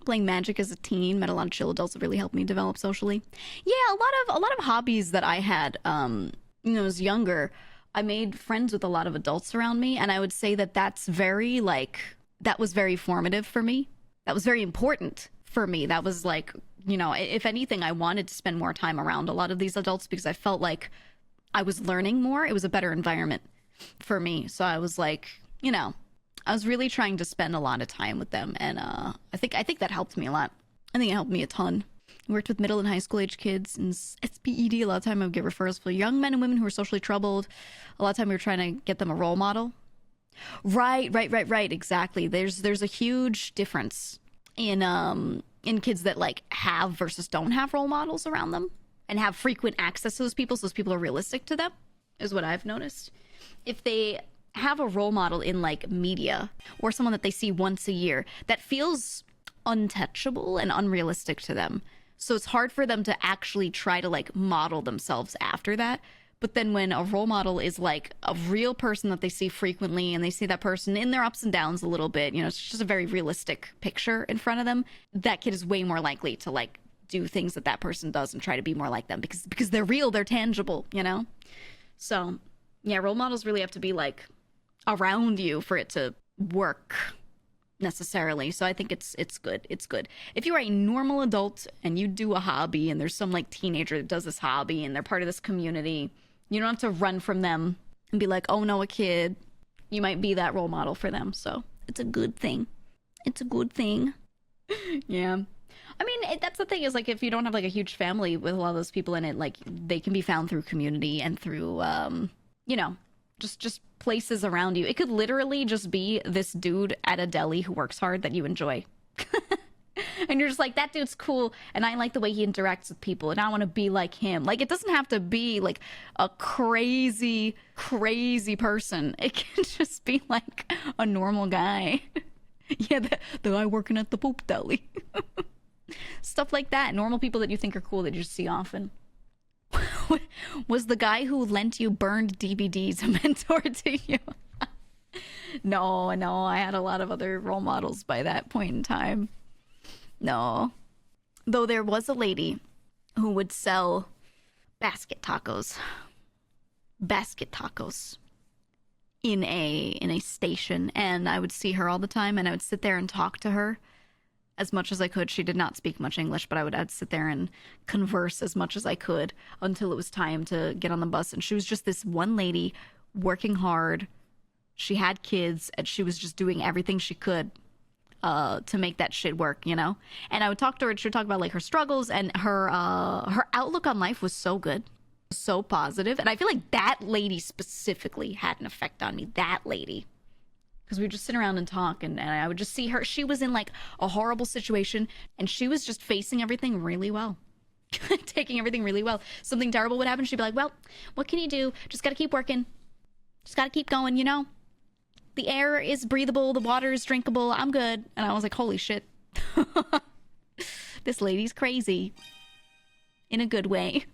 Playing Magic as a teen, met a lot of chill adults that really helped me develop socially. Yeah, a lot of hobbies that I had when I was younger. I made friends with a lot of adults around me, and I would say that that was very formative for me. That was very important for me. That was like, if anything, I wanted to spend more time around a lot of these adults because I felt like I was learning more. It was a better environment for me. So I was like, I was really trying to spend a lot of time with them, and I think that helped me a lot. I think it helped me a ton. I worked with middle and high school age kids and SPED. A lot of time I would get referrals for young men and women who were socially troubled. A lot of time we were trying to get them a role model. Right. Exactly. There's a huge difference in kids that like have versus don't have role models around them and have frequent access to those people, so those people are realistic to them, is what I've noticed. If they have a role model in like media or someone that they see once a year, that feels untouchable and unrealistic to them. So it's hard for them to actually try to like model themselves after that. But then when a role model is like a real person that they see frequently and they see that person in their ups and downs a little bit, it's just a very realistic picture in front of them, that kid is way more likely to like do things that person does and try to be more like them because they're real, they're tangible. So yeah, role models really have to be like around you for it to work necessarily. So I think it's good. It's good. If you are a normal adult and you do a hobby and there's some like teenager that does this hobby and they're part of this community, you don't have to run from them and be like, oh no, a kid. You might be that role model for them. So it's a good thing. It's a good thing. Yeah. I mean, that's the thing is like, if you don't have like a huge family with a lot of those people in it, like they can be found through community and through, just places around you. It could literally just be this dude at a deli who works hard that you enjoy. And you're just like, that dude's cool, and I like the way he interacts with people, and I want to be like him. Like, it doesn't have to be like a crazy person. It can just be like a normal guy. Yeah, the guy working at the poop deli. Stuff like that. Normal people that you think are cool that you just see often. Was the guy who lent you burned DVDs a mentor to you? No, I had a lot of other role models by that point in time. No. Though there was a lady who would sell basket tacos in a station, and I would see her all the time, and I would sit there and talk to her as much as I could. She did not speak much English, but I'd sit there and converse as much as I could until it was time to get on the bus. And she was just this one lady working hard. She had kids, and she was just doing everything she could to make that shit work, And I would talk to her, and she would talk about like her struggles, and her outlook on life was so good, so positive. And I feel like that lady specifically had an effect on me. That lady. Because we would just sit around and talk, and I would just see her. She was in like a horrible situation, and she was just facing everything really well. Taking everything really well. Something terrible would happen, she'd be like, well, what can you do? Just gotta keep working. Just gotta keep going, The air is breathable, the water is drinkable, I'm good. And I was like, holy shit. This lady's crazy. In a good way.